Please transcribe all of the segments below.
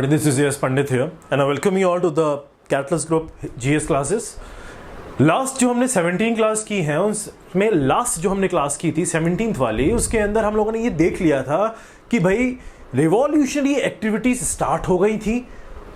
This is Yes Pandit here and I welcome you all to the Catalyst Group GS classes. Last जो हमने 17 class की हैं उसमें last जो हमने क्लास की थी 17th वाली, उसके अंदर हम लोगों ने ये देख लिया था कि भाई रिवॉल्यूशनरी एक्टिविटीज स्टार्ट हो गई थी,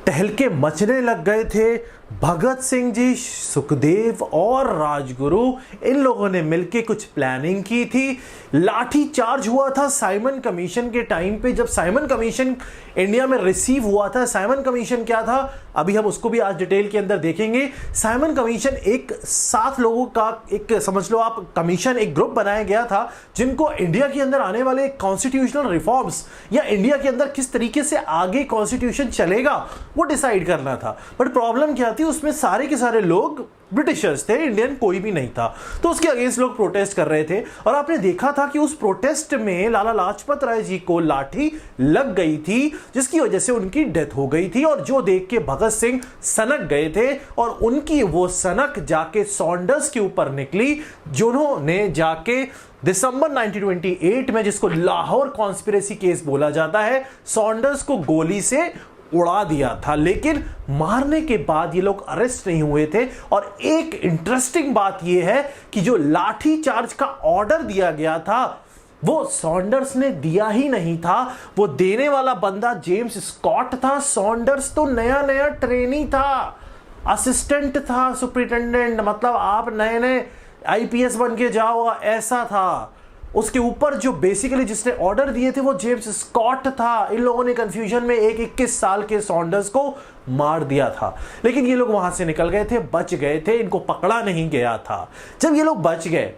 तहलके मचने लग गए थे। भगत सिंह जी, सुखदेव और राजगुरु इन लोगों ने मिलके कुछ प्लानिंग की थी। लाठी चार्ज हुआ था साइमन कमीशन के टाइम पे, जब साइमन कमीशन इंडिया में रिसीव हुआ था। साइमन कमीशन क्या था, अभी हम उसको भी आज डिटेल के अंदर देखेंगे। साइमन कमीशन एक 7 लोगों का एक समझ लो आप कमीशन, एक ग्रुप बनाया गया था जिनको इंडिया के अंदर आने वाले कॉन्स्टिट्यूशनल रिफॉर्म्स या इंडिया के अंदर किस तरीके से आगे कॉन्स्टिट्यूशन चलेगा वो डिसाइड करना था। बट प्रॉब्लम क्या थी, उसमें सारे के सारे लोग ब्रिटिशर्स थे, इंडियन कोई भी नहीं था। तो उसके अगेंस्ट लोग प्रोटेस्ट कर रहे थे और आपने देखा था कि उस प्रोटेस्ट में लाला लाजपत राय जी को लाठी लग गई थी, जिसकी वजह से उनकी डेथ हो गई थी। और जो देख के भगत सिंह सनक गए थे और उनकी वो सनक जाके सॉन्डर्स के ऊपर निकली, जिन्होंने जाके दिसंबर 1928 में, जिसको लाहौर कॉन्स्पिरेसी केस बोला जाता है, सॉन्डर्स को गोली से उड़ा दिया था। लेकिन मारने के बाद ये लोग अरेस्ट नहीं हुए थे। और एक इंटरेस्टिंग बात यह है कि जो लाठी चार्ज का ऑर्डर दिया गया था वो सॉन्डर्स ने दिया ही नहीं था, वो देने वाला बंदा जेम्स स्कॉट था। सॉन्डर्स तो नया नया ट्रेनी था, असिस्टेंट था, सुपरिटेंडेंट, मतलब आप नए नए आईपीएस बन के जाओ ऐसा था। उसके ऊपर जो बेसिकली जिसने ऑर्डर दिए थे वो जेम्स स्कॉट था। इन लोगों ने कंफ्यूजन में एक 21 साल के सॉन्डर्स को मार दिया था, लेकिन ये लोग वहां से निकल गए थे, बच गए थे, इनको पकड़ा नहीं गया था। जब ये लोग बच गए,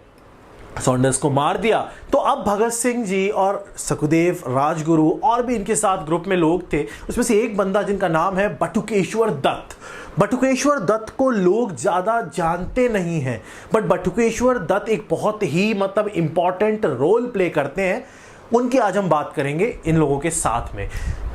सॉन्डर्स को मार दिया, तो अब भगत सिंह जी और सुखदेव, राजगुरु और भी इनके साथ ग्रुप में लोग थे। उसमें से एक बंदा जिनका नाम है बटुकेश्वर दत्त। बटुकेश्वर दत्त को लोग ज्यादा जानते नहीं हैं, बट बटुकेश्वर दत्त एक बहुत ही मतलब इंपॉर्टेंट रोल प्ले करते हैं। उनकी आज हम बात करेंगे इन लोगों के साथ में।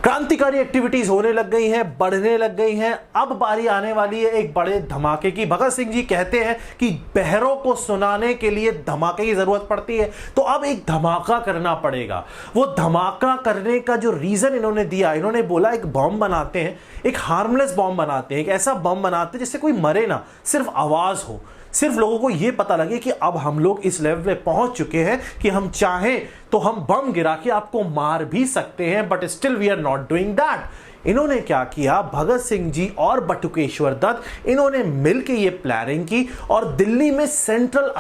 क्रांतिकारी एक्टिविटीज होने लग गई हैं, बढ़ने लग गई हैं। अब बारी आने वाली है एक बड़े धमाके की। भगत सिंह जी कहते हैं कि बहरों को सुनाने के लिए धमाके की जरूरत पड़ती है, तो अब एक धमाका करना पड़ेगा। वो धमाका करने का जो रीजन इन्होंने दिया, इन्होंने बोला एक बम बनाते हैं, एक हार्मलेस बम बनाते हैं, एक ऐसा बम बनाते हैं जिससे कोई मरे ना, सिर्फ आवाज हो, सिर्फ लोगों को यह पता लगे कि अब हम लोग इस लेवल पे पहुंच चुके हैं कि हम चाहें तो हम बम गिरा के आपको मार भी सकते हैं, but still we are not doing that. इन्होंने क्या किया, भगत सिंह जी और बटुकेश्वर दत्त इन्होंने मिलकर ये प्लानिंग की और दिल्ली में सेंट्रल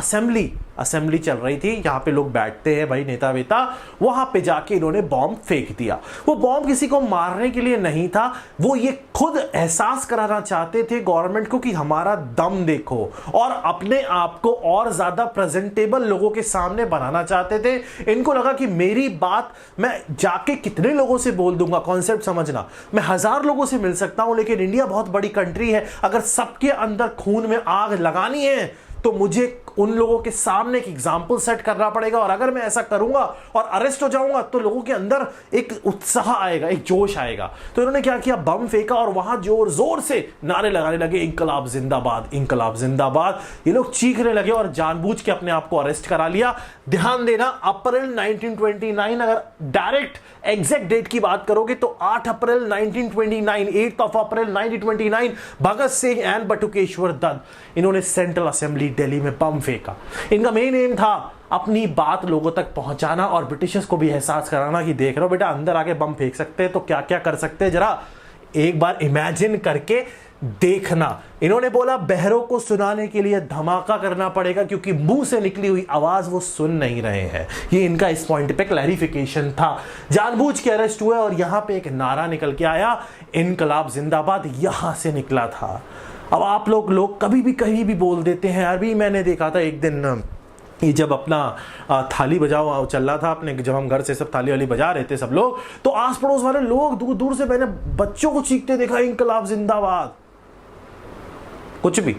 असेंबली चल रही थी, यहां पे लोग बैठते हैं भाई, नेता वेता, वहां पे जाके इन्होंने बॉम्ब फेंक दिया। वो बॉम्ब किसी को मारने के लिए नहीं था, वो ये खुद एहसास कराना चाहते थे गवर्नमेंट को कि हमारा दम देखो, और अपने आप को और ज्यादा प्रेजेंटेबल लोगों के सामने बनाना चाहते थे। इनको लगा कि मेरी बात मैं जाके कितने लोगों से बोल दूंगा। कॉन्सेप्ट समझना, मैं 1000 लोगों से मिल सकता हूं, लेकिन इंडिया बहुत बड़ी कंट्री है, अगर सबके अंदर खून में आग लगानी है तो मुझे उन लोगों के सामने एक एग्जाम्पल सेट करना पड़ेगा। और अगर मैं ऐसा करूंगा और अरेस्ट हो जाऊंगा तो लोगों के अंदर एक उत्साह आएगा, एक जोश आएगा। तो इन्होंने क्या किया, बम फेंका और वहां जोर जोर से नारे लगाने लगे, इंकलाब जिंदाबाद, इंकलाब जिंदाबाद। ये लोग चीखने लगे और जानबूझ के अपने आप को अरेस्ट करा लिया। ध्यान देना, अप्रैल 1929, अगर डायरेक्ट एग्जैक्ट डेट की बात करोगे तो 8 अप्रैल 1929, 8 of April 1929, Bhagat Singh and Batukeshwar Dutt इन्होंने सेंट्रल असेंबली दिल्ली में बम फेंका। इनका मेन एम था अपनी बात लोगों तक पहुंचाना और ब्रिटिशर्स को भी एहसास कराना कि देख रहे हो बेटा, अंदर आके बम फेंक सकते हैं तो क्या क्या कर सकते हैं, जरा एक बार इमेजिन करके देखना। इन्होंने बोला बहरों को सुनाने के लिए धमाका करना पड़ेगा, क्योंकि मुंह से निकली हुई आवाज वो सुन नहीं रहे हैं। ये इनका इस पॉइंट पे क्लैरिफिकेशन था। जानबूझ के अरेस्ट हुए और यहां पे एक नारा निकल के आया, इनकलाब जिंदाबाद, यहां से निकला था। अब आप लोग कभी भी कहीं भी बोल देते हैं। अभी मैंने देखा था एक दिन, ये जब अपना थाली बजाओ चल रहा था अपने, जब हम घर से सब थाली वाली बजा रहे थे सब लोग, तो आस पड़ोस वाले लोग दूर दूर से मैंने बच्चों को चीखते देखा, इनकलाब जिंदाबाद। कुछ भी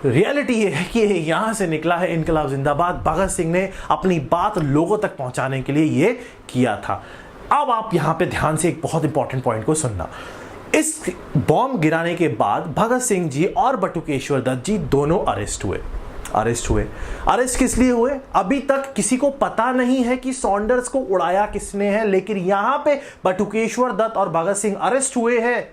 रियलिटी ये है कि यहां से निकला है इनकलाब जिंदाबाद। भगत सिंह ने अपनी बात लोगों तक पहुंचाने के लिए ये किया था। अब आप यहां पे ध्यान से एक बहुत इंपॉर्टेंट पॉइंट को सुनना। इस बॉम्ब गिराने के बाद भगत सिंह जी और बटुकेश्वर दत्त जी दोनों अरेस्ट हुए। अरेस्ट हुए। अरेस्ट किस लिए हुए अभी तक किसी को पता नहीं है कि सॉन्डर्स को उड़ाया किसने है, लेकिन यहां पे बटुकेश्वर दत्त और भगत सिंह अरेस्ट हुए हैं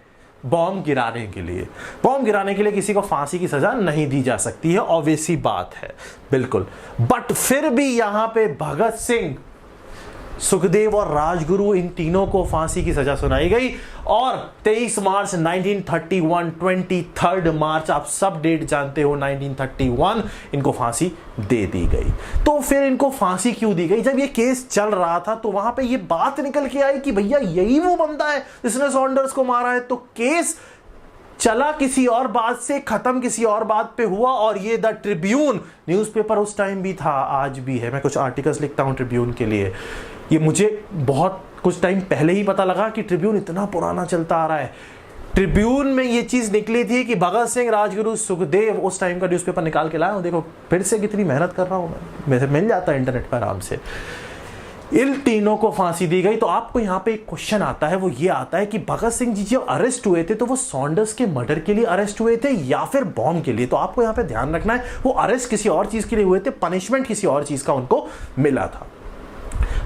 बॉम्ब गिराने के लिए। बॉम्ब गिराने के लिए किसी को फांसी की सजा नहीं दी जा सकती है, ऑब्वियस सी बात है, बिल्कुल। बट फिर भी यहां पे भगत सिंह, सुखदेव और राजगुरु, इन तीनों को फांसी की सजा सुनाई गई और 23 मार्च 1931, 23 मार्च, आप सब डेट जानते हो, 1931 इनको फांसी दे दी गई। तो फिर इनको फांसी क्यों दी गई? जब ये केस चल रहा था तो वहां पे ये बात निकल के आई कि भैया यही वो बंदा है जिसने सॉन्डर्स को मारा है। तो केस चला किसी और बात से, खत्म किसी और बात पे हुआ, और ये द ट्रिब्यून न्यूज़पेपर उस टाइम भी था, आज भी है। मैं कुछ आर्टिकल्स लिखता हूं ट्रिब्यून के लिए। ये मुझे बहुत कुछ टाइम पहले ही पता लगा कि ट्रिब्यून इतना पुराना चलता आ रहा है। ट्रिब्यून में ये चीज निकली थी कि भगत सिंह, राजगुरु, सुखदेव, उस टाइम का न्यूज़पेपर निकाल के लाया हूं। देखो फिर से कितनी मेहनत कर रहा हूं मैं, मिल जाता है इंटरनेट पर आराम से। इन तीनों को फांसी दी गई। तो आपको यहां पे एक क्वेश्चन आता है, वो ये आता है कि भगत सिंह जी जब अरेस्ट हुए थे तो वो सॉन्डर्स के मर्डर के लिए अरेस्ट हुए थे या फिर बॉम्ब के लिए? तो आपको यहां पे ध्यान रखना है, वो अरेस्ट किसी और चीज के लिए हुए थे, पनिशमेंट किसी और चीज का उनको मिला था।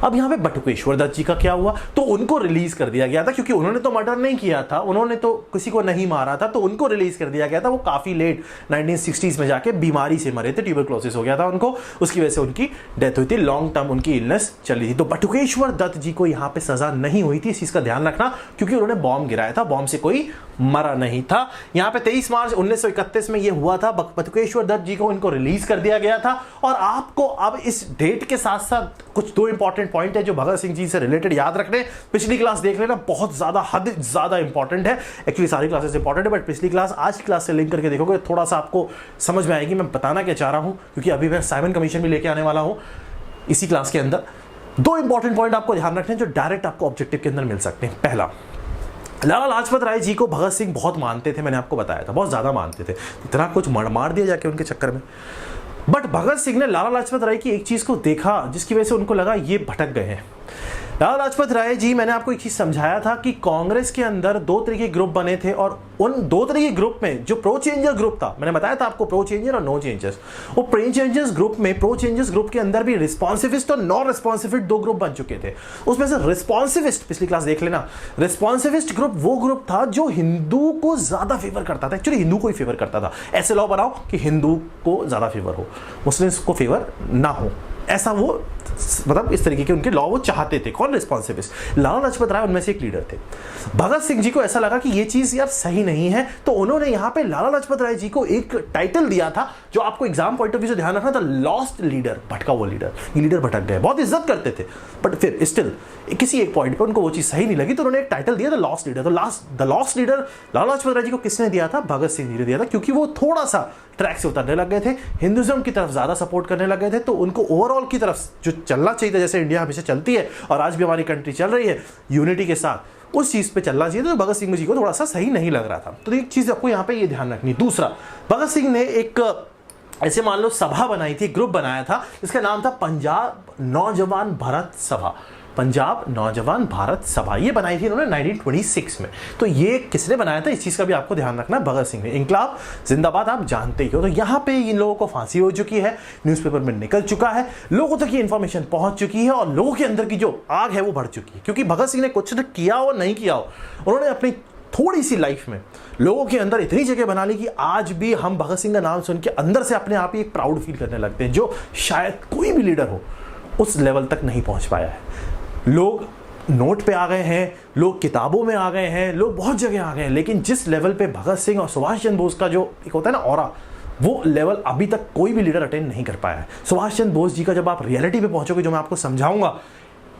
अब यहां पे बटुकेश्वर दत्त जी का क्या हुआ? तो उनको रिलीज कर दिया गया था, क्योंकि उन्होंने तो मर्डर नहीं किया था, उन्होंने तो किसी को नहीं मारा था, तो उनको रिलीज कर दिया गया था। वो काफी लेट 1960s में जाके बीमारी से मरे थे, ट्यूबरक्लोसिस हो गया था उनको, उसकी वजह से उनकी डेथ हुई थी, लॉन्ग टर्म उनकी इलनेस चली थी। तो बटुकेश्वर दत्त जी को यहां पे सजा नहीं हुई थी, इस चीज का ध्यान रखना, क्योंकि उन्होंने बॉम्ब गिराया था, बॉम्ब से कोई मरा नहीं था। यहां पे 23 मार्च 1931 में यह हुआ था। बटुकेश्वर दत्त जी को इनको रिलीज कर दिया गया था। और आपको अब इस डेट के साथ साथ कुछ दो इंपॉर्टेंट पॉइंट है जो भगत सिंह जी से रिलेटेड याद रखने। पिछली क्लास देख लेना, बहुत ज्यादा, हद ज्यादा इंपॉर्टेंट है। एक्चुअली सारी क्लासेस इंपॉर्टेंट है, बट पिछली क्लास आज की क्लास से लिंक करके देखोगे थोड़ा सा आपको समझ में आएगी मैं बताना क्या चाह रहा हूं, क्योंकि अभी मैं साइमन कमीशन भी लेके आने वाला हूं इसी क्लास के अंदर। दो इंपॉर्टेंट पॉइंट आपको ध्यान रखने जो डायरेक्ट आपको ऑब्जेक्टिव के अंदर मिल सकते हैं। पहला, लाला लाजपत राय जी को भगत सिंह बहुत मानते थे, मैंने आपको बताया था, बहुत ज्यादा मानते थे, इतना कुछ मार दिया जाके उनके चक्कर में। बट भगत सिंह ने लाला लाजपत राय की एक चीज को देखा जिसकी वजह से उनको लगा ये भटक गए हैं। लाला लाजपत राय जी, मैंने आपको एक चीज समझाया था कि कांग्रेस के अंदर दो तरह के ग्रुप बने थे, और उन दो तरह के ग्रुप में जो प्रो चेंजर ग्रुप था, मैंने बताया था आपको, प्रो चेंजर और नो चेंजर्स। वो प्रो चेंजर्स ग्रुप में, प्रो चेंजर्स ग्रुप के अंदर भी रिस्पॉन्सिविस्ट और नॉन रिस्पॉन्सिविस्ट दो ग्रुप बन चुके थे। उसमें से रिस्पॉन्सिविस्ट, पिछली क्लास देख लेना, रिस्पॉन्सिविस्ट ग्रुप वो ग्रुप था जो हिंदू को ज्यादा फेवर करता था, एक्चुअली हिंदू को ही फेवर करता था। ऐसे लॉ बनाओ कि हिंदू को ज्यादा फेवर हो, मुस्लिम्स को फेवर ना हो, ऐसा वो, मतलब इस तरीके के उनके लॉ वो चाहते थे। कौन? रिस्पॉन्सिविस्ट। लाला लाजपत राय उनमें से एक लीडर थे। भगत सिंह जी को ऐसा लगा कि ये चीज यार सही नहीं है, तो उन्होंने यहां पे लाला लाजपत राय जी को एक टाइटल दिया था जो आपको एग्जाम पॉइंट ऑफ व्यू से ध्यान रखना था, लॉस्ट लीडर, भटका हुआ लीडर। ये लीडर भटक गए, बहुत इज्जत करते थे, बट फिर स्टिल किसी एक पॉइंट पर उनको वो चीज सही नहीं लगी, तो उन्होंने एक टाइटल दिया था लॉस्ट लीडर। तो the lost leader Lala Lajpat Rai ji को किसने दिया था? भगत सिंह जी ने दिया था, क्योंकि वो थोड़ा सा ट्रैक से उतरने लग गए थे, हिंदुइज्म की तरफ ज्यादा सपोर्ट करने लग गए थे, तो उनको ओवरऑल की तरफ जो चलना चाहिए था, जैसे इंडिया हमेशा चलती है और आज भी हमारी कंट्री चल रही है यूनिटी के साथ, उस चीज पे चलना चाहिए, तो भगत सिंह जी को थोड़ा सा सही नहीं लग रहा था। तो एक चीज आपको यहां पे ये ध्यान रखनी। दूसरा, भगत सिंह ने एक ऐसे मान लो सभा बनाई थी, ग्रुप बनाया था, जिसका नाम था पंजाब नौजवान भारत सभा। पंजाब नौजवान भारत सभा ये बनाई थी इन्होंने 1926 में। तो ये किसने बनाया था, इस चीज का भी आपको ध्यान रखना है, भगत सिंह ने। इंकलाब जिंदाबाद आप जानते ही हो। तो यहां पे इन लोगों को फांसी हो चुकी है, न्यूज़पेपर में निकल चुका है, लोगों तक ये इंफॉर्मेशन पहुंच चुकी है, और लोगों के अंदर की जो आग है वो बढ़ चुकी है, क्योंकि भगत सिंह ने कुछ किया हो नहीं किया हो, उन्होंने अपनी थोड़ी सी लाइफ में लोगों के अंदर इतनी जगह बना ली कि आज भी हम भगत सिंह का नाम सुन के अंदर से अपने आप ही एक प्राउड फील करने लगते हैं, जो शायद कोई भी लीडर हो उस लेवल तक नहीं पहुंच पाया है। लोग नोट पे आ गए हैं, लोग किताबों में आ गए हैं, लोग बहुत जगह आ गए हैं, लेकिन जिस लेवल पे भगत सिंह और सुभाष चंद्र बोस का जो एक होता है ना ऑरा, वो लेवल अभी तक कोई भी लीडर अटेंड नहीं कर पाया है। सुभाष चंद्र बोस जी का जब आप रियलिटी पे पहुंचोगे, जो मैं आपको समझाऊंगा,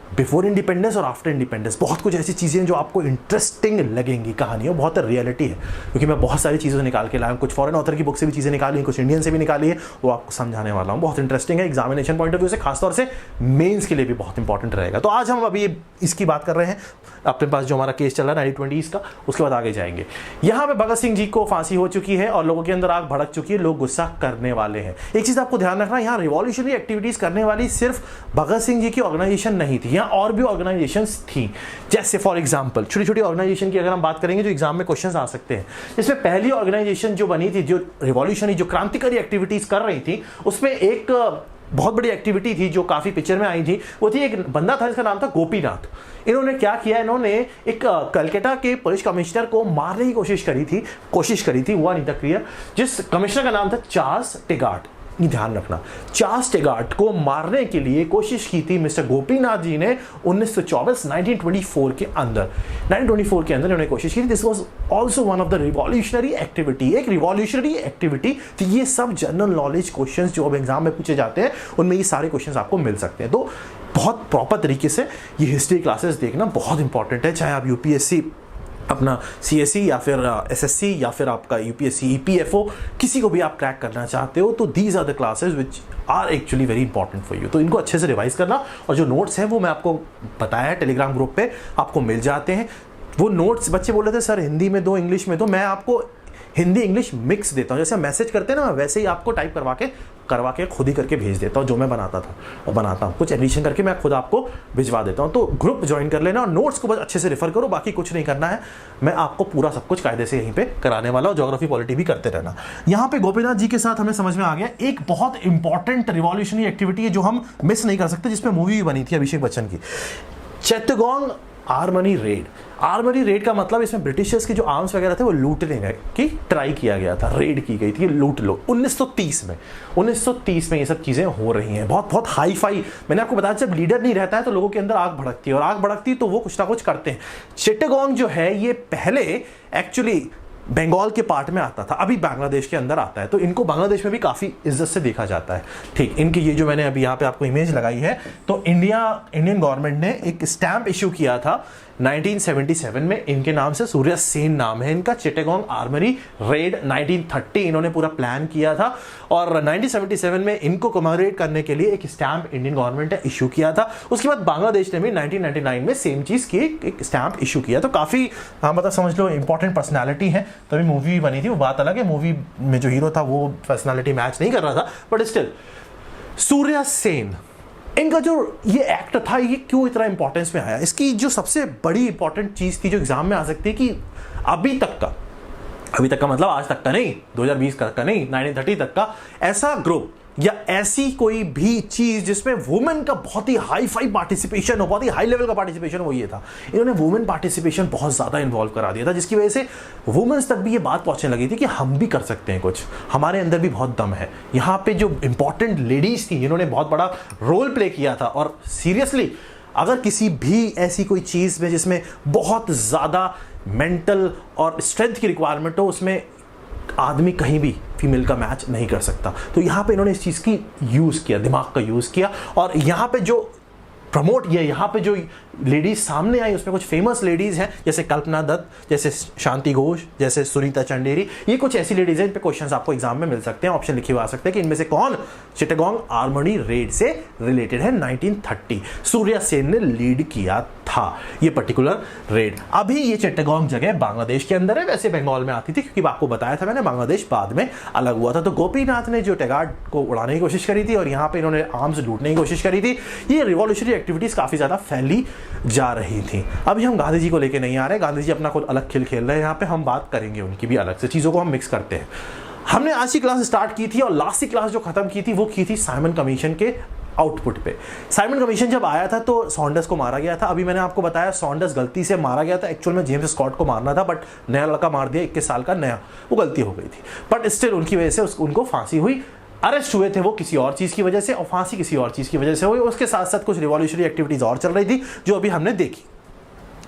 बिफोर इंडिपेंडेंस और आफ्टर इंडिपेंडेंस, बहुत कुछ ऐसी चीज़ें हैं जो आपको इंटरेस्टिंग लगेंगी, कहानी और बहुत रियलिटी है, क्योंकि मैं बहुत सारी चीज़ें निकाल के लाया हूँ, कुछ फॉरेन ऑथर की बुक से भी चीज़ें निकाली हैं, कुछ इंडियन से भी निकाली है, वो आपको समझाने वाला हूँ। बहुत इंटरेस्टिंग है, एग्जामिनेशन पॉइंट ऑफ व्यू से, खासतौर से मेंस के लिए भी बहुत इंपॉर्टेंट रहेगा। तो आज हम अभी इसकी बात कर रहे हैं, अपने पास जो हमारा केस चल रहा है 1920 का, उसके बाद आगे जाएंगे। यहाँ पे भगत सिंह जी को फांसी हो चुकी है और लोगों के अंदर आग भड़क चुकी है, लोग गुस्सा करने वाले हैं। एक चीज़ आपको ध्यान रखना, यहाँ रिवॉल्यूशनरी एक्टिविटीज़ करने वाली सिर्फ भगत सिंह जी की ऑर्गेनाइजेशन नहीं थी, यहाँ यहाँ और भी ऑर्गेनाइजेशंस थी, जैसे फॉर एग्जांपल छोटी छोटी ऑर्गेनाइजेशन की अगर हम बात करेंगे जो एग्जाम में क्वेश्चंस आ सकते हैं, इसमें पहली ऑर्गेनाइजेशन जो बनी थी, जो रिवॉल्यूशनरी, जो क्रांतिकारी एक्टिविटीज कर रही थी, उसमें एक बहुत बड़ी एक्टिविटी थी जो काफी पिक्चर में आई थी, वो थी एक बंदा था जिसका नाम था गोपीनाथ। इन्होंने क्या किया, इन्होंने एक कलकत्ता के पुलिस कमिश्नर को मारने की कोशिश करी थी, हुआ नहीं था क्लियर, जिस कमिश्नर का नाम था चार्ल्स टेगार्ट। ध्यान रखना, चार्ल्स टेगार्ट को मारने के लिए कोशिश की थी मिस्टर गोपीनाथ जी ने 1924 के अंदर इन्होंने कोशिश की थी। This was also one of the revolutionary activity, एक रिवॉल्यूशनरी एक्टिविटी थी। ये सब जनरल नॉलेज क्वेश्चंस जो अब एग्जाम में पूछे जाते हैं, उनमें ये सारे क्वेश्चंस आपको मिल सकते हैं। तो बहुत प्रॉपर तरीके से ये हिस्ट्री क्लासेस देखना बहुत इंपॉर्टेंट है, चाहे आप यूपीएससी अपना सीएससी या फिर एसएससी या फिर आपका यूपीएससी ईपीएफओ किसी को भी आप क्रैक करना चाहते हो, तो these are the classes which are actually very important for you. तो इनको अच्छे से रिवाइज करना, और जो नोट्स हैं वो मैं आपको बताया है टेलीग्राम ग्रुप पे आपको मिल जाते हैं। वो नोट्स बच्चे बोल रहे थे सर हिंदी में दो इंग्लिश में दो, मैं आपको हिंदी इंग्लिश मिक्स देता हूँ, जैसे मैसेज करते हैं ना वैसे ही आपको टाइप करवा के खुद ही करके भेज देता हूँ, जो मैं बनाता था और बनाता हूँ, कुछ एडिशन करके मैं खुद आपको भिजवा देता हूँ। तो ग्रुप ज्वाइन कर लेना और नोट्स को बस अच्छे से रेफर करो, बाकी कुछ नहीं करना है, मैं आपको पूरा सब कुछ कायदे से यहीं पे कराने वाला हूँ। ज्योग्राफी पॉलिटी भी करते रहना। यहाँ पे गोपीनाथ जी के साथ हमें समझ में आ गया एक बहुत इंपॉर्टेंट रिवॉल्यूशनरी एक्टिविटी है जो हम मिस नहीं कर सकते, जिसमें मूवी भी बनी थी अभिषेक बच्चन की, Chittagong harmony red. Harmony red का मतलब इसमें ब्रिटिशर्स के जो आर्म्स वगैरह थे वो लूटने की ट्राई किया गया था, रेड की गई थी, लूट लो। 1930 में ये सब चीजें हो रही हैं, बहुत बहुत हाई फाई। मैंने आपको बताया जब लीडर नहीं रहता है तो लोगों के अंदर आग भड़कती है, और आग भड़कती तो वो कुछ ना कुछ करते हैं। चिट्टागोंग जो है ये पहले एक्चुअली बंगाल के पार्ट में आता था, अभी बांग्लादेश के अंदर आता है, तो इनको बांग्लादेश में भी काफी इज्जत से देखा जाता है। ठीक, इनकी ये जो मैंने अभी यहाँ पे आपको इमेज लगाई है, तो इंडियन गवर्नमेंट ने एक स्टैंप इश्यू किया था 1977 में, इनके नाम से, सूर्य सेन नाम है इनका। चिट्टागोंग आर्मरी रेड 1930 इन्होंने पूरा प्लान किया था, और 1977 में इनको कमेमोरेट करने के लिए एक स्टैंप इंडियन गवर्नमेंट ने इशू किया था। उसके बाद बांग्लादेश ने भी 1999 में सेम चीज की एक स्टैंप इशू किया। तो काफी मतलब समझ लो इंपॉर्टेंट पर्सनैलिटी है, तभी मूवी भी बनी थी। वो बात अलग है, मूवी में जो हीरो था वो पर्सनैलिटी मैच नहीं कर रहा था, बट स्टिल सूर्य सेन, इनका जो ये एक्ट था ये क्यों इतना इंपॉर्टेंस में आया, इसकी जो सबसे बड़ी इंपॉर्टेंट चीज थी जो एग्जाम में आ सकती है, कि अभी तक का मतलब आज तक का नहीं, 2020 का नहीं, 1930 तक का ऐसा ग्रुप या ऐसी कोई भी चीज जिसमें वुमेन का बहुत ही हाई फाई पार्टिसिपेशन हो, बहुत ही हाई लेवल का पार्टिसिपेशन हो, ये था। इन्होंने वुमेन पार्टिसिपेशन बहुत ज्यादा इन्वॉल्व करा दिया था, जिसकी वजह से वुमेन्स तक भी ये बात पहुंचने लगी थी कि हम भी कर सकते हैं कुछ, हमारे अंदर भी बहुत दम है। यहाँ पे जो इंपॉर्टेंट लेडीज थी इन्होंने बहुत बड़ा रोल प्ले किया था। और सीरियसली अगर किसी भी ऐसी कोई चीज में जिसमें बहुत ज्यादा मेंटल और स्ट्रेंथ की रिक्वायरमेंट हो, उसमें आदमी कहीं भी फीमेल का मैच नहीं कर सकता। तो यहां पे इन्होंने इस चीज की यूज किया, दिमाग का यूज किया, और यहां पे जो प्रमोट किया, यहाँ पे जो लेडीज सामने आई उसमें कुछ फेमस लेडीज हैं, जैसे कल्पना दत्त, जैसे शांति घोष, जैसे सुनीता चंदेरी, ये कुछ ऐसी लेडीज हैं इन पे क्वेश्चंस आपको एग्जाम में मिल सकते हैं, ऑप्शन लिखे हुए आ सकते हैं कि इनमें से कौन चिट्टागोंग आर्मनी रेड से रिलेटेड है। 1930 सूर्य सेन ने लीड किया था ये पर्टिकुलर रेड। अभी ये चिट्टागोंग जगह बांग्लादेश के अंदर है, वैसे बंगाल में आती थी, क्योंकि आपको बताया था मैंने बांग्लादेश बाद में अलग हुआ था। तो गोपीनाथ ने जो टेगार्ड को उड़ाने की कोशिश करी थी और यहाँ पे इन्होंने आर्म्स लूटने की कोशिश करी थी, ये रिवॉल्यूशनरी एक्टिविटीज काफी ज्यादा फैली जा रही थी। अभी हम गांधी जी को लेके नहीं आ रहे, गांधी जी अपना खुद अलग खेल रहे हैं, यहाँ पे हम बात करेंगे उनकी भी अलग से, चीजों को हम मिक्स करते हैं। हमने आज की क्लास स्टार्ट की थी और लास्ट की क्लास जो खत्म की थी वो की थी साइमन कमीशन के आउटपुट पे। साइमन कमीशन जब आया था तो सॉन्डर्स को मारा गया था। अभी मैंने आपको बताया सॉन्डर्स गलती से मारा गया था, एक्चुअल में जेम्स स्कॉट को मारना था, बट नया लड़का मार दिया, 21 साल का नया, वो गलती हो गई थी। बट स्टिल उनकी वजह से उनको फांसी हुई। अरेस्ट हुए थे वो किसी और चीज की वजह से, और फांसी किसी और चीज की वजह से हुई। उसके साथ साथ कुछ रिवॉल्यूशनरी एक्टिविटीज और चल रही थी जो अभी हमने देखी।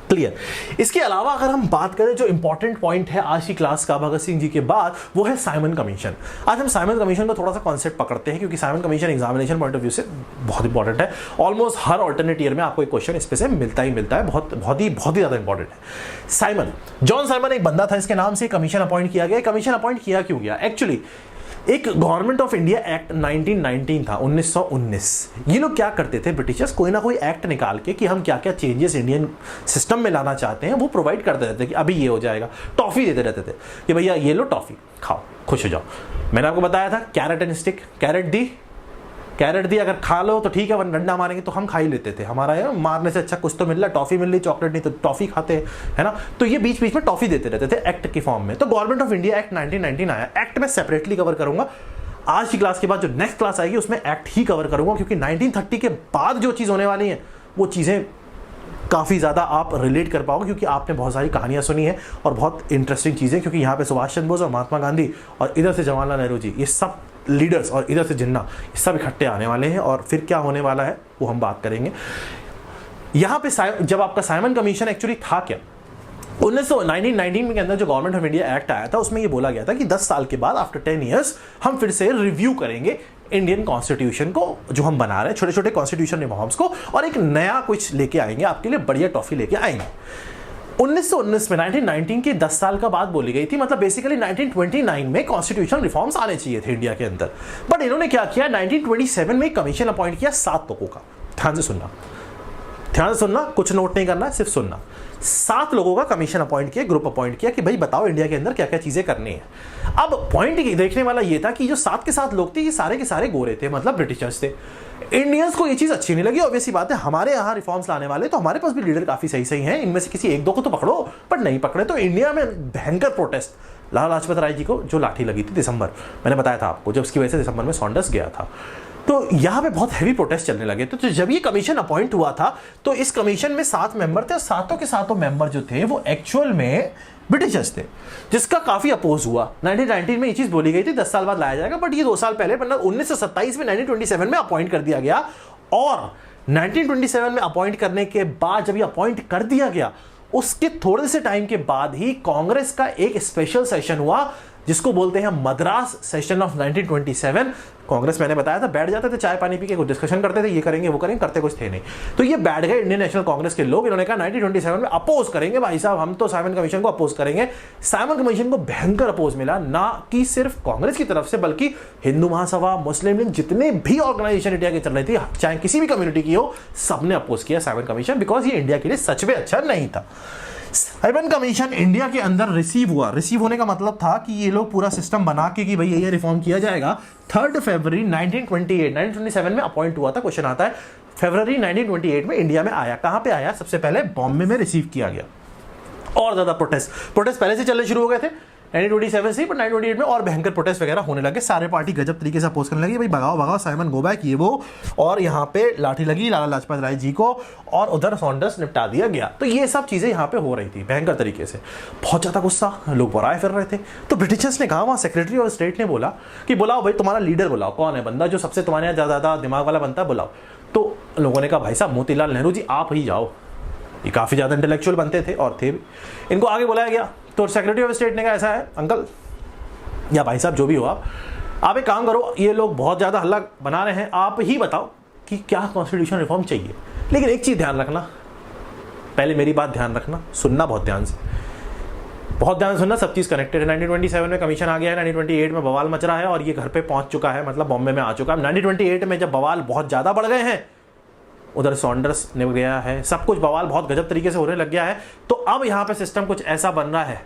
क्लियर। इसके अलावा अगर हम बात करें जो इंपॉर्टेंट पॉइंट है आज की क्लास का भगत सिंह जी के बाद, वो है साइमन कमीशन। आज हम साइमन कमीशन का थोड़ा सा कॉन्सेप्ट पकड़ते हैं, क्योंकि Simon commission examination point of view से बहुत इंपॉर्टेंट है। ऑलमोस्ट हर ऑल्टरनेट ईयर में आपको एक क्वेश्चन इस पे से मिलता ही मिलता है, बहुत ही ज्यादा इंपॉर्टेंट है। साइमन, जॉन साइमन एक बंदा था, इसके नाम से कमीशन अपॉइंट किया गया। कमीशन अपॉइंट किया क्यों गया? एक्चुअली एक गवर्नमेंट ऑफ इंडिया एक्ट 1919 था, 1919। ये लोग क्या करते थे, ब्रिटिशर्स कोई ना कोई एक्ट निकाल के कि हम क्या क्या चेंजेस इंडियन सिस्टम में लाना चाहते हैं वो प्रोवाइड करते रहते थे कि अभी ये हो जाएगा। टॉफी देते रहते थे कि भैया ये लो टॉफी खाओ, खुश हो जाओ। मैंने आपको बताया था carrot and stick, carrot the carrot दिया, अगर खा लो तो ठीक है, वरना डंडा मारेंगे तो हम खा ही लेते थे। हमारा यार मारने से अच्छा कुछ तो मिल रहा है, टॉफी मिल रही, चॉकलेट नहीं तो टॉफी खाते हैं, है ना। तो ये बीच बीच में टॉफी देते रहते थे एक्ट की फॉर्म में। तो गवर्नमेंट ऑफ इंडिया एक्ट 1919 आया। एक्ट में सेपरेटली कवर करूंगा, आज की क्लास के बाद जो नेक्स्ट क्लास आएगी उसमें एक्ट ही कवर करूंगा, क्योंकि 1930 के बाद जो चीज होने वाली है वो चीजें काफ़ी ज़्यादा आप रिलेट कर पाओगे, क्योंकि आपने बहुत सारी कहानियां सुनी है और बहुत इंटरेस्टिंग चीज़ें, क्योंकि यहाँ पे सुभाष चंद्र बोस और महात्मा गांधी और इधर से जवाहरलाल नेहरू जी, ये सब लीडर्स, और इधर से जिन्ना, ये सब इकट्ठे आने वाले हैं। और फिर क्या होने वाला है वो हम बात करेंगे। यहाँ पे जब आपका साइमन कमीशन एक्चुअली था क्या, 1919 के अंदर जो गवर्नमेंट ऑफ इंडिया एक्ट आया था उसमें ये बोला गया था कि 10 साल के बाद आफ्टर 10 ईयर्स हम फिर से रिव्यू करेंगे इंडियन कॉन्स्टिट्यूशन को, जो हम बना रहे हैं, छोटे छोटे कॉन्स्टिट्यूशन रिफॉर्म्स को, और एक नया कुछ लेके आएंगे, आपके लिए बढ़िया टॉफी लेके आएंगे। 1919 में 1919 के 10 साल का बात बोली गई थी, मतलब बेसिकली 1929 में कॉन्स्टिट्यूशन रिफॉर्म्स आने चाहिए थे इंडिया के अंदर। बट इन्होंने क्या किया, 1927 में कमीशन अपॉइंट किया 7 लोगों का। ध्यान से सुनना, ध्यान से सुनना, कुछ नोट नहीं करना, सिर्फ सुनना। 7 लोगों का कमीशन अपॉइंट किया, ग्रुप अपॉइंट किया कि भाई बताओ इंडिया के अंदर क्या क्या चीजें करनी है। अब पॉइंट देखने वाला ये था कि जो 7 के 7 लोग थे ये सारे के सारे गोरे थे, मतलब ब्रिटिशर्स थे। इंडियंस को ये चीज अच्छी नहीं लगी, ऑब्वियस सी बात है, हमारे यहाँ रिफॉर्म्स लाने वाले, तो हमारे पास भी लीडर काफी सही सही हैं, इनमें से किसी एक दो को तो पकड़ो, बट नहीं पकड़े। तो इंडिया में भयंकर प्रोटेस्ट, लाला लाजपत राय जी को जो लाठी लगी थी दिसंबर, मैंने बताया था आपको, जब उसकी वजह से दिसंबर में सॉन्डर्स गया था, तो यहाँ पे बहुत हैवी प्रोटेस्ट चलने लगे। तो जब ये कमीशन अपॉइंट हुआ था तो इस कमीशन में 7 मेंबर थे, और सातों के सातों मेंबर जो थे वो एक्चुअल में ब्रिटिशर्स थे, जिसका काफी अपोज हुआ। 1919 में ये चीज बोली गई थी 10 साल बाद लाया जाएगा, बट ये 2 साल पहले, मतलब 1927 में 1927 में अपॉइंट कर दिया गया। और 1927 में अपॉइंट करने के बाद जब ये अपॉइंट कर दिया गया, उसके थोड़े से टाइम के बाद ही कांग्रेस का एक स्पेशल सेशन हुआ, जिसको बोलते हैं मद्रास सेशन ऑफ 1927। कांग्रेस, मैंने बताया था, बैठ जाते थे चाय पानी पी के, कुछ डिस्कशन करते थे, ये करेंगे वो करेंगे, करते कुछ थे नहीं। तो ये बैठ गए इंडियन नेशनल कांग्रेस के लोग, इन्होंने कहा 1927 में अपोज करेंगे भाई साहब, हम तो साइमन कमीशन को अपोज करेंगे। साइमन कमीशन को भयंकर अपोज मिला, ना कि सिर्फ कांग्रेस की तरफ से, बल्कि हिंदू महासभा, मुस्लिम लीग, जितने भी ऑर्गेनाइजेशन इंडिया की चल रही थी, चाहे किसी भी कम्युनिटी की हो, सबने अपोज किया साइमन कमीशन, बिकॉज ये इंडिया के लिए सच में अच्छा नहीं था। साइमन कमीशन इंडिया के अंदर रिसीव हुआ। रिसीव होने का मतलब था कि ये लोग पूरा सिस्टम बना के कि भाई ये रिफॉर्म किया जाएगा। 3 फरवरी 1927 में अपॉइंट हुआ था। क्वेश्चन आता है, फरवरी 1928 में इंडिया में आया। कहां पे आया? सबसे पहले बॉम्बे में रिसीव किया गया। और ज्यादा प्रोटेस्ट पहले से चलने शुरू हो गए थे 1927 से, बट 1928 में और भयंकर प्रोटेस्ट वगैरह होने लगे। सारे पार्टी गजब तरीके से अपोज करने लगी, भाई भगाओ भगाओ साइमन गो बैक, ये वो। और यहाँ पे लाठी लगी लाला लाजपत राय जी को, और उधर सॉन्डर्स निपटा दिया गया। तो ये सब चीजें यहाँ पे हो रही थी भयंकर तरीके से। बहुत ज्यादा गुस्सा, लोग बराए फिर रहे थे। तो ब्रिटिशर्स ने कहा, वहाँ सेक्रेटरी ऑफ स्टेट ने बोला कि बुलाओ भाई, तुम्हारा लीडर बुलाओ, कौन है बंदा जो सबसे तुम्हारे यहाँ ज्यादा दिमाग वाला बनता है, बुलाओ। तो लोगों ने कहा भाई साहब मोतीलाल नेहरू जी आप ही जाओ। ये काफी ज्यादा इंटेलेक्चुअल बनते थे और थे भी। इनको आगे बुलाया गया। तो सेक्रेटरी ऑफ स्टेट ने कहा ऐसा है अंकल या भाई साहब जो भी हो, आप एक काम करो, ये लोग बहुत ज़्यादा हल्ला बना रहे हैं, आप ही बताओ कि क्या कॉन्स्टिट्यूशन रिफॉर्म चाहिए। लेकिन एक चीज़ ध्यान रखना, पहले मेरी बात ध्यान रखना, सुनना बहुत ध्यान से, बहुत ध्यान से सुनना, सब चीज़ कनेक्टेड है। 1927 में कमीशन आ गया है, 1928 में बवाल मच रहा है और ये घर पे पहुंच चुका है, मतलब बॉम्बे में आ चुका है। 1928 में जब बवाल बहुत ज़्यादा बढ़ गए हैं, उधर सॉन्डर्स ने गया है, सब कुछ बवाल बहुत गजब तरीके से होने लग गया है। तो अब यहाँ पे सिस्टम कुछ ऐसा बन रहा है,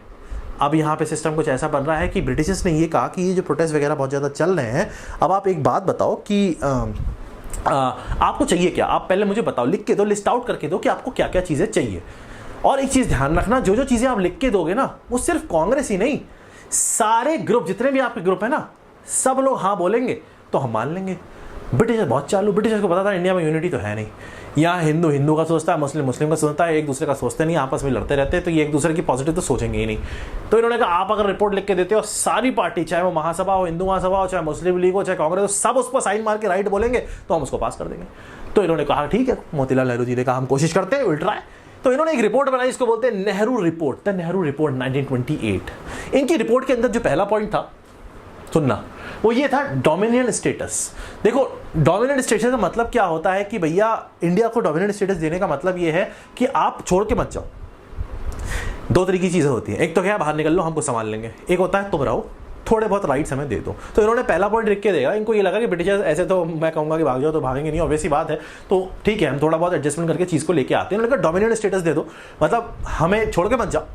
अब यहाँ पे सिस्टम कुछ ऐसा बन रहा है कि ब्रिटिशर्स ने ये कहा कि ये जो प्रोटेस्ट वगैरह बहुत ज़्यादा चल रहे हैं, अब आप एक बात बताओ कि आपको चाहिए क्या, आप पहले मुझे बताओ, लिख के दो, लिस्ट आउट करके दो कि आपको क्या क्या चीज़ें चाहिए। और एक चीज़ ध्यान रखना, जो जो चीज़ें आप लिख के दोगे ना, वो सिर्फ कांग्रेस ही नहीं, सारे ग्रुप, जितने भी आपके ग्रुप है ना, सब लोग हाँ बोलेंगे तो हम मान लेंगे। ब्रिटिशर्स बहुत चालू, ब्रिटिशर्स को पता था इंडिया में यूनिटी तो है नहीं, यहाँ हिंदू हिंदू का सोचता है, मुस्लिम मुस्लिम का सोचता है, एक दूसरे का सोचते नहीं, आपस में लड़ते रहते हैं, तो ये एक दूसरे की पॉजिटिव तो सोचेंगे ही नहीं। तो इन्होंने कहा आप अगर रिपोर्ट लिख के देते हो, सारी पार्टी, चाहे वो महासभा हो, हिंदू महासभा हो, चाहे मुस्लिम लीग हो, चाहे कांग्रेस हो, सब उस पर साइन मार के राइट बोलेंगे तो हम उसको पास कर देंगे। तो इन्होंने कहा ठीक है, मोतीलाल नेहरू जी ने कहा हम कोशिश करते हैं, विल ट्राई। तो इन्होंने एक रिपोर्ट बनाई, इसको बोलते हैं Nehru report, the Nehru report 1928। इनकी रिपोर्ट के अंदर जो पहला पॉइंट था, सुनना, वो ये था डोमिनियन स्टेटस। देखो डोमिनेंट स्टेटस का मतलब क्या होता है कि भैया इंडिया को डोमिनेंट स्टेटस देने का मतलब ये है कि आप छोड़ के मत जाओ। 2 तरीके की चीजें होती हैं, एक तो क्या बाहर निकल लो हमको संभाल लेंगे, एक होता है तुम रहो, थोड़े बहुत राइट्स हमें दे दो। तो इन्होंने पहला पॉइंट लिख के देगा, इनको ये लगा कि ब्रिटिशर्स ऐसे तो मैं कहूंगा कि भाग जाओ तो भागेंगे नहीं, ऑब्वियस सी बात है, तो ठीक है हम थोड़ा बहुत एडजस्टमेंट करके चीज को लेके आते हैं। इन्होंने कहा डोमिनेंट स्टेटस दे दो, मतलब हमें छोड़ के मत जाओ,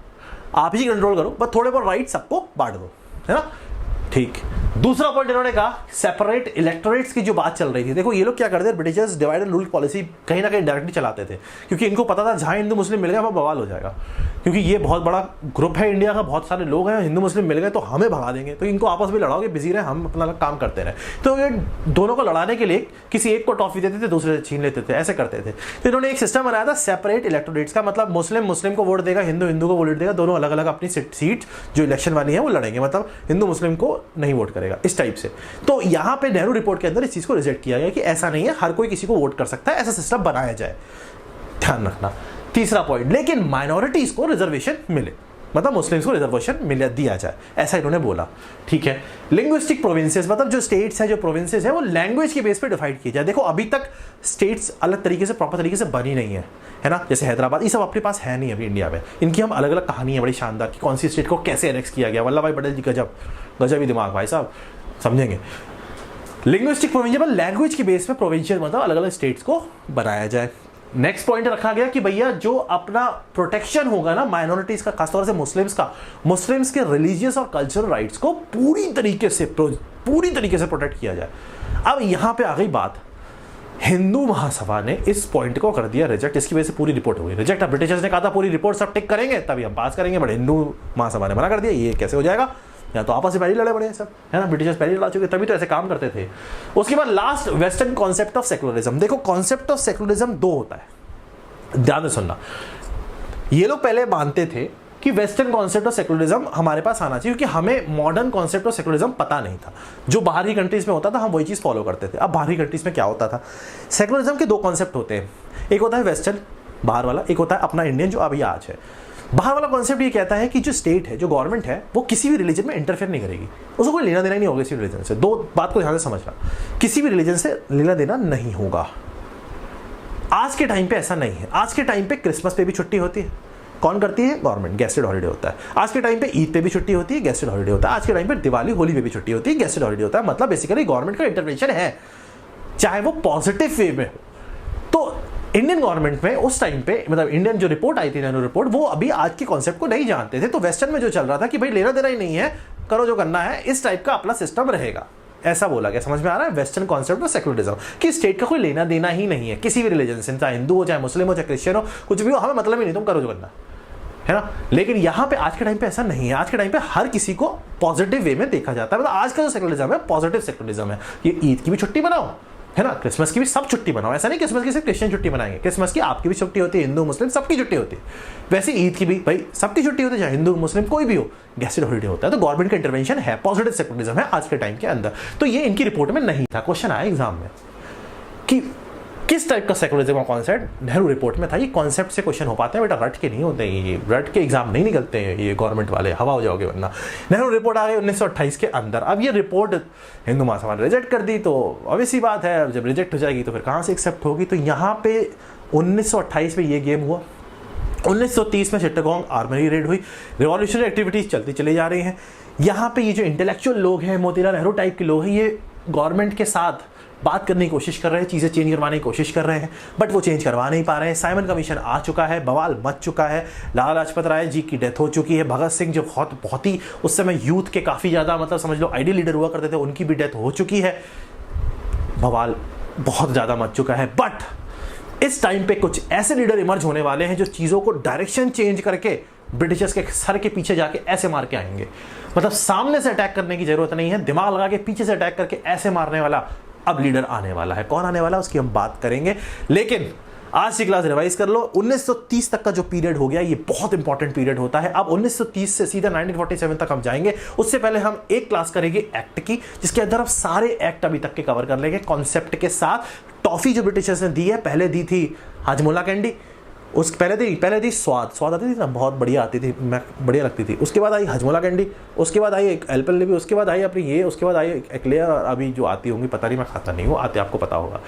आप ही कंट्रोल करो, बस थोड़े बहुत राइट सबको बांट दो, है ना। ठीक, दूसरा पॉइंट इन्होंने कहा सेपरेट इलेक्टोरेट्स की जो बात चल रही थी। देखो ये लोग क्या करते थे, Britishers divide and rule policy कहीं ना कहीं डायरेक्टली चलाते थे, क्योंकि इनको पता था जहां हिंदू मुस्लिम मिल गए वहां बवाल हो जाएगा, क्योंकि ये बहुत बड़ा ग्रुप है इंडिया का, बहुत सारे लोग हैं, हिंदू मुस्लिम मिल गए तो हमें भगा देंगे, तो इनको आपस में लड़ाओगे, बिजी रहे, हम अपना काम करते रहे। तो ये दोनों को लड़ाने के लिए किसी एक को टॉफी देते थे, दूसरे से छीन लेते थे, ऐसे करते थे। तो इन्होंने एक सिस्टम बनाया था सेपरेट इलेक्टोरेट्स का, मतलब मुस्लिम को वोट देगा, हिंदू को वोट देगा, दोनों अलग अलग अपनी सीट जो इलेक्शन वाली है वो लड़ेंगे, मतलब हिंदू मुस्लिम को नहीं वोट करेगा, इस टाइप से। तो यहां पे नेहरू रिपोर्ट के अंदर इस चीज को रिजेक्ट किया गया कि ऐसा नहीं है, हर कोई किसी को वोट कर सकता है, ऐसा सिस्टम बनाया जाए, ध्यान रखना। तीसरा पॉइंट, लेकिन माइनॉरिटीज को रिजर्वेशन मिले, मतलब मुस्लिम्स को रिजर्वेशन मिल दिया जाए, ऐसा इन्होंने बोला। ठीक है। लिंग्विस्टिक प्रोविंसेस, मतलब जो स्टेट्स है, जो प्रोविंसेस है, वो लैंग्वेज के बेस पे डिवाइड किया जाए। देखो अभी तक स्टेट्स अलग तरीके से, प्रॉपर तरीके से बनी नहीं है ना, जैसे हैदराबाद, ये सब अपने पास है नहीं अभी इंडिया में। इनकी हम अलग अलग कहानी है बड़ी शानदार कि कौन सी स्टेट को कैसे एनेक्स किया गया। वल्लभ भाई पटेल जी गजब ही दिमाग भाई साहब, समझेंगे। लिंग्विस्टिक प्रोविंशियल, लैंग्वेज के बेस पे प्रोविंशियल, मतलब अलग अलग स्टेट्स को बनाया जाए। नेक्स्ट पॉइंट रखा गया कि भैया जो अपना प्रोटेक्शन होगा ना माइनॉरिटीज का, खासतौर से मुस्लिम्स के रिलीजियस और कल्चरल राइट्स को पूरी तरीके से प्रोटेक्ट किया जाए। अब यहां पे आ गई बात, हिंदू महासभा ने इस पॉइंट को कर दिया रिजेक्ट, इसकी वजह से पूरी रिपोर्ट हो गई रिजेक्ट। अब ब्रिटिशर्स ने कहा था पूरी रिपोर्ट सब टिक करेंगे तभी हम पास करेंगे, बट हिंदू महासभा ने मना कर दिया, ये कैसे हो जाएगा, या तो आपस में पहले लड़े बड़े सब, है ना, ब्रिटिशर्स पहले लड़ा चुके, तभी तो ऐसे काम करते थे। उसके बाद last, western concept of secularism. देखो कॉन्सेप्ट ऑफ सेकुलरिज्म दो होता है, ध्यान से सुनना। ये लोग पहले मानते थे कि वेस्टर्न कॉन्सेप्ट ऑफ सेकुलरिज्म हमारे पास आना चाहिए, क्योंकि हमें मॉडर्न कॉन्सेप्ट ऑफ सेकुलरिज्म पता नहीं था, जो बाहरी कंट्रीज में होता था हम वही चीज फॉलो करते थे। अब बाहरी कंट्रीज में क्या होता था, सेकुलरिज्म के दो कॉन्सेप्ट होते हैं, एक होता है वेस्टर्न बाहर वाला, एक होता है अपना इंडियन जो अभी आज है। बाहर वाला कॉन्सेप्ट ये कहता है कि जो स्टेट है, जो गवर्नमेंट है, वो किसी भी रिलीजन में इंटरफेयर नहीं करेगी, उसको कोई लेना देना नहीं होगा किसी रिलीजन से। दो बात को ध्यान से समझना, किसी भी रिलीजन से लेना देना नहीं होगा। आज के टाइम पे ऐसा नहीं है। आज के टाइम पे क्रिसमस पे भी छुट्टी होती है, कौन करती है, गवर्नमेंट, गेस्टेड हॉलीडे होता है। आज के टाइम पे ईद पे भी छुट्टी होती है, गेस्टेड हॉलीडे होता है। आज के टाइम पे दिवाली होली पे भी छुट्टी होती है, गेस्टेड हॉलीडे होता है। मतलब बेसिकली गवर्नमेंट का इंटरवेंशन है, चाहे वो पॉजिटिव वे में हो। तो इंडियन गवर्नमेंट में उस टाइम पे, मतलब इंडियन जो रिपोर्ट आई थी, नेहरू रिपोर्ट, वो अभी आज के कॉन्सेप्ट को नहीं जानते थे। तो वेस्टर्न में जो चल रहा था कि भाई लेना देना ही नहीं है, करो जो करना है, इस टाइप का अपना सिस्टम रहेगा, ऐसा बोला गया। समझ में आ रहा है, वेस्टर्न कॉन्सेप्ट ऑफ सेकुलरिज्म, कि स्टेट का कोई लेना देना ही नहीं है किसी भी रिलीजन से, चाहे हिंदू हो, चाहे मुस्लिम हो, चाहे क्रिश्चियन हो, कुछ भी हो, हमें मतलब ही नहीं, तुम करो जो करना है ना। लेकिन यहां पे आज के टाइम पे ऐसा नहीं है। आज के टाइम पे हर किसी को पॉजिटिव वे में देखा जाता है। मतलब आज का जो सेकुलरिज्म है पॉजिटिव सेकुलरिज्म है। ये ईद की भी छुट्टी बनाओ, है ना, क्रिसमस की भी सब छुट्टी बनाओ। ऐसा नहीं क्रिसमस की सिर्फ क्रिश्चियन छुट्टी बनाएंगे, क्रिसमस की आपकी भी छुट्टी होती है, हिंदू मुस्लिम सबकी छुट्टी होती है। वैसे ईद की भी भाई सबकी छुट्टी होती है, चाहे हिंदू मुस्लिम कोई भी हो, गेस्टेड हॉलीडे होता है। तो गवर्नमेंट का इंटरवेंशन है, पॉजिटिव सेकुलरिज्म है आज के टाइम के अंदर। तो ये इनकी रिपोर्ट में नहीं था, क्वेश्चन आया एग्जाम में कि किस टाइप का सेकुलरिज्म का कॉन्सेप्ट नेहरू रिपोर्ट में था। ये कॉन्सेप्ट से क्वेश्चन हो पाते हैं बेटा, रट के नहीं होते हैं, ये रट के एग्जाम नहीं निकलते हैं ये गवर्नमेंट वाले, हवा हो जाओगे वरना। नेहरू रिपोर्ट आ गई 1928 के अंदर। अब ये रिपोर्ट हिंदू महासभा ने रिजेक्ट कर दी, तो ऑब्वियस सी बात है, जब रिजेक्ट हो जाएगी तो फिर कहाँ से एक्सेप्ट होगी। तो यहाँ पे 1928 में ये गेम हुआ। 1930 में चिट्टागोंग आर्मरी रेड हुई, रिवॉल्यूशनरी एक्टिविटीज चलती चली जा रही हैं। यहाँ पे ये जो इंटेलेक्चुअल लोग हैं, मोतीलाल नेहरू टाइप के लोग हैं, ये गवर्नमेंट के साथ बात करने की कोशिश कर रहे हैं, चीज़ें चेंज करवाने की कोशिश कर रहे हैं, बट वो चेंज करवा नहीं पा रहे हैं। साइमन कमीशन आ चुका है, बवाल मच चुका है, लाला लाजपत राय जी की डेथ हो चुकी है, भगत सिंह जो बहुत ही उस समय यूथ के काफ़ी ज़्यादा, मतलब समझ लो आइडियल लीडर हुआ करते थे, उनकी भी डेथ हो चुकी है, बवाल बहुत ज़्यादा मच चुका है। बट इस टाइम पे कुछ ऐसे लीडर इमर्ज होने वाले हैं जो चीज़ों को डायरेक्शन चेंज करके ब्रिटिशर्स के सर के पीछे जाके ऐसे मार के आएंगे। मतलब सामने से अटैक करने की जरूरत नहीं है, दिमाग लगा के पीछे से अटैक करके ऐसे मारने वाला अब लीडर आने वाला है। कौन आने वाला है उसकी हम बात करेंगे, लेकिन आज की क्लास रिवाइज कर लो। 1930 तक का जो पीरियड हो गया ये बहुत इंपॉर्टेंट पीरियड होता है। अब 1930 से सीधा 1947 तक हम जाएंगे। उससे पहले हम एक क्लास करेंगे एक्ट की, जिसके अंदर हम सारे एक्ट अभी तक के कवर कर लेंगे कॉन्सेप्ट के साथ। टॉफी जो ब्रिटिशर्स ने दी है, पहले दी थी हाजमोला कैंडी, उस पहले थी स्वाद आती थी ना, बहुत बढ़िया आती थी, मैं बढ़िया लगती थी। उसके बाद आई हजमोला कैंडी, उसके बाद आई एक एल्पेनलिबे, उसके बाद आई अपनी ये, उसके बाद आई एक्लेयर, और अभी जो आती होंगी पता नहीं, मैं खाता नहीं हूँ, आते आपको पता होगा।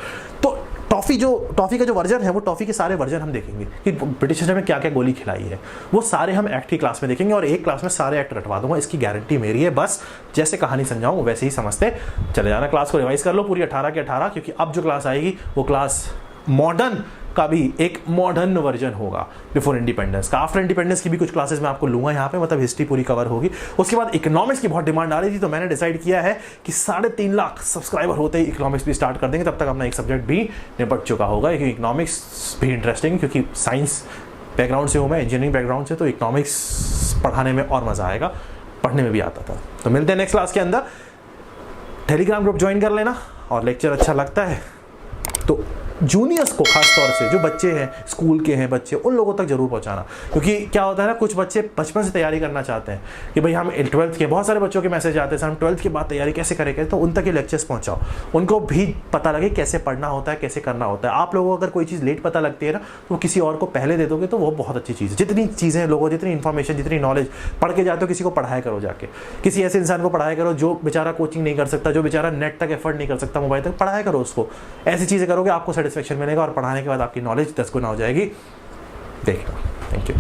तो टॉफी का जो वर्जन है, वो टॉफी के सारे वर्जन हम देखेंगे कि ब्रिटिशर्स ने क्या क्या गोली खिलाई है, वो सारे हम एक्ट की क्लास में देखेंगे। और एक क्लास में सारे एक्ट रटवा दूंगा, इसकी गारंटी मेरी है। बस जैसे कहानी समझाऊं वैसे ही समझते चले जाना। क्लास को रिवाइज कर लो पूरी 18 के 18, क्योंकि अब जो क्लास आएगी वो क्लास मॉडर्न का भी एक मॉडर्न वर्जन होगा बिफोर इंडिपेंडेंस का। आफ्टर इंडिपेंडेंस की भी कुछ क्लासेस मैं आपको लूंगा यहाँ पे, मतलब हिस्ट्री पूरी कवर होगी। उसके बाद इकोनॉमिक्स की बहुत डिमांड आ रही थी, तो मैंने डिसाइड किया है कि 3.5 लाख सब्सक्राइबर होते ही इकोनॉमिक्स भी स्टार्ट कर देंगे, तब तक अपना एक सब्जेक्ट भी निपट चुका होगा। क्योंकि इकोनॉमिक्स भी इंटरेस्टिंग, क्योंकि साइंस बैकग्राउंड से हूँ मैं, इंजीनियरिंग बैकग्राउंड से, तो इकोनॉमिक्स पढ़ाने में और मज़ा आएगा, पढ़ने में भी आता था। तो मिलते हैं नेक्स्ट क्लास के अंदर। टेलीग्राम ग्रुप ज्वाइन कर लेना, और लेक्चर अच्छा लगता है तो जूनियर्स को खास तौर से, जो बच्चे हैं स्कूल के हैं बच्चे, उन लोगों तक जरूर पहुंचाना। क्योंकि क्या होता है ना, कुछ बच्चे बचपन से तैयारी करना चाहते हैं कि भाई हम 12th के, बहुत सारे बच्चों के मैसेज आते हैं सर हम 12th के बाद तैयारी कैसे करेंगे, तो उन तक ये लेक्चर्स पहुंचाओ, उनको भी पता लगे कैसे पढ़ना होता है, कैसे करना होता है। आप लोगों को अगर कोई चीज़ लेट पता लगती है ना, तो किसी और को पहले दे दोगे तो वो बहुत अच्छी चीज़ है। जितनी चीज़ें लोगों, जितनी इन्फॉर्मेशन, जितनी नॉलेज पढ़ के जाते हो, किसी को पढ़ाया करो जाके, किसी ऐसे इंसान को पढ़ाया करो जो बेचारा कोचिंग नहीं कर सकता, जो बेचारा नेट तक एफर्ट नहीं कर सकता, मोबाइल तक, पढ़ाया करो उसको। ऐसी चीज़ें करोगे आपको सेटिस्फेक्शन मिलेगा, और पढ़ाने के बाद आपकी नॉलेज 10 गुना हो जाएगी। देखना। Thank you.